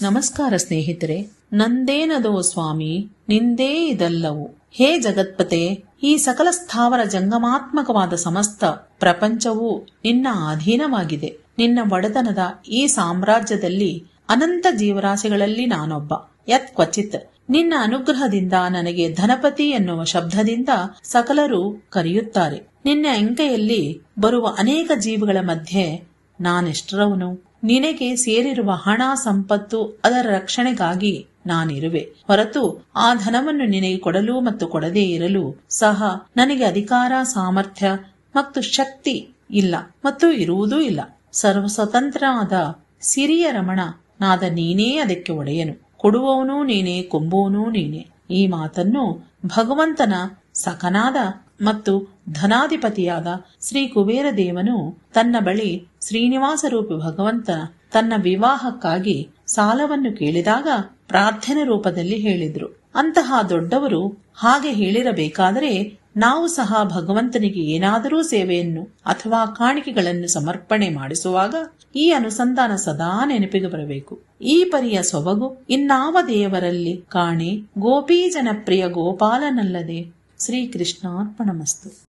ನಮಸ್ಕಾರ ಸ್ನೇಹಿತರೆ. ನಂದೇನದೋ ಸ್ವಾಮಿ ನಿಂದೇ ಇದೆಲ್ಲವೂ. ಹೇ ಜಗತ್ಪತೆ, ಈ ಸಕಲ ಸ್ಥಾವರ ಜಂಗಮಾತ್ಮಕವಾದ ಸಮಸ್ತ ಪ್ರಪಂಚವೂ ನಿನ್ನ ಅಧೀನವಾಗಿದೆ. ನಿನ್ನ ಒಡೆತನದ ಈ ಸಾಮ್ರಾಜ್ಯದಲ್ಲಿ ಅನಂತ ಜೀವರಾಶಿಗಳಲ್ಲಿ ನಾನೊಬ್ಬ. ಯತ್ ಕ್ವಚಿತ್ ನಿನ್ನ ಅನುಗ್ರಹದಿಂದ ನನಗೆ ಧನಪತಿ ಎನ್ನುವ ಶಬ್ದದಿಂದ ಸಕಲರು ಕರೆಯುತ್ತಾರೆ. ನಿನ್ನ ಅಂಕೆಯಲ್ಲಿ ಬರುವ ಅನೇಕ ಜೀವಿಗಳ ಮಧ್ಯೆ ನಾನೆಷ್ಟರವನು? ನಿನಗೆ ಸೇರಿರುವ ಹಣ ಸಂಪತ್ತು ಅದರ ರಕ್ಷಣೆಗಾಗಿ ನಾನಿರುವೆ ಹೊರತು ಆ ಧನವನ್ನು ನಿನಗೆ ಕೊಡಲು ಮತ್ತು ಕೊಡದೇ ಇರಲು ಸಹ ನನಗೆ ಅಧಿಕಾರ, ಸಾಮರ್ಥ್ಯ ಮತ್ತು ಶಕ್ತಿ ಇಲ್ಲ ಮತ್ತು ಇರುವುದೂ ಇಲ್ಲ. ಸರ್ವ ಸ್ವತಂತ್ರನಾದ ಸಿರಿಯ ರಮಣ ನಾದ ನೀನೇ ಅದಕ್ಕೆ ಒಡೆಯನು. ಕೊಡುವವನೂ ನೀನೇ, ಕೊಂಬುವನೂ ನೀನೇ. ಈ ಮಾತನ್ನು ಭಗವಂತನ ಸಖನಾದ ಮತ್ತು ಧನಾಧಿಪತಿಯಾದ ಶ್ರೀ ಕುಬೇರ ದೇವನು ತನ್ನ ಬಳಿ ಶ್ರೀನಿವಾಸ ರೂಪಿ ಭಗವಂತನ ತನ್ನ ವಿವಾಹಕ್ಕಾಗಿ ಸಾಲವನ್ನು ಕೇಳಿದಾಗ ಪ್ರಾರ್ಥನೆ ರೂಪದಲ್ಲಿ ಹೇಳಿದ್ರು. ಅಂತಹ ದೊಡ್ಡವರು ಹಾಗೆ ಹೇಳಿರಬೇಕಾದರೆ ನಾವು ಸಹ ಭಗವಂತನಿಗೆ ಏನಾದರೂ ಸೇವೆಯನ್ನು ಅಥವಾ ಕಾಣಿಕೆಗಳನ್ನು ಸಮರ್ಪಣೆ ಮಾಡಿಸುವಾಗ ಈ ಅನುಸಂಧಾನ ಸದಾ ನೆನಪಿಗೆ ಬರಬೇಕು. ಈ ಪರಿಯ ಸೊಬಗು ಇನ್ನಾವ ದೇವರಲ್ಲಿ ಕಾಣೆ, ಗೋಪೀ ಜನಪ್ರಿಯ ಗೋಪಾಲನಲ್ಲದೆ. ಶ್ರೀಕೃಷ್ಣಾರ್ಪಣಮಸ್ತು.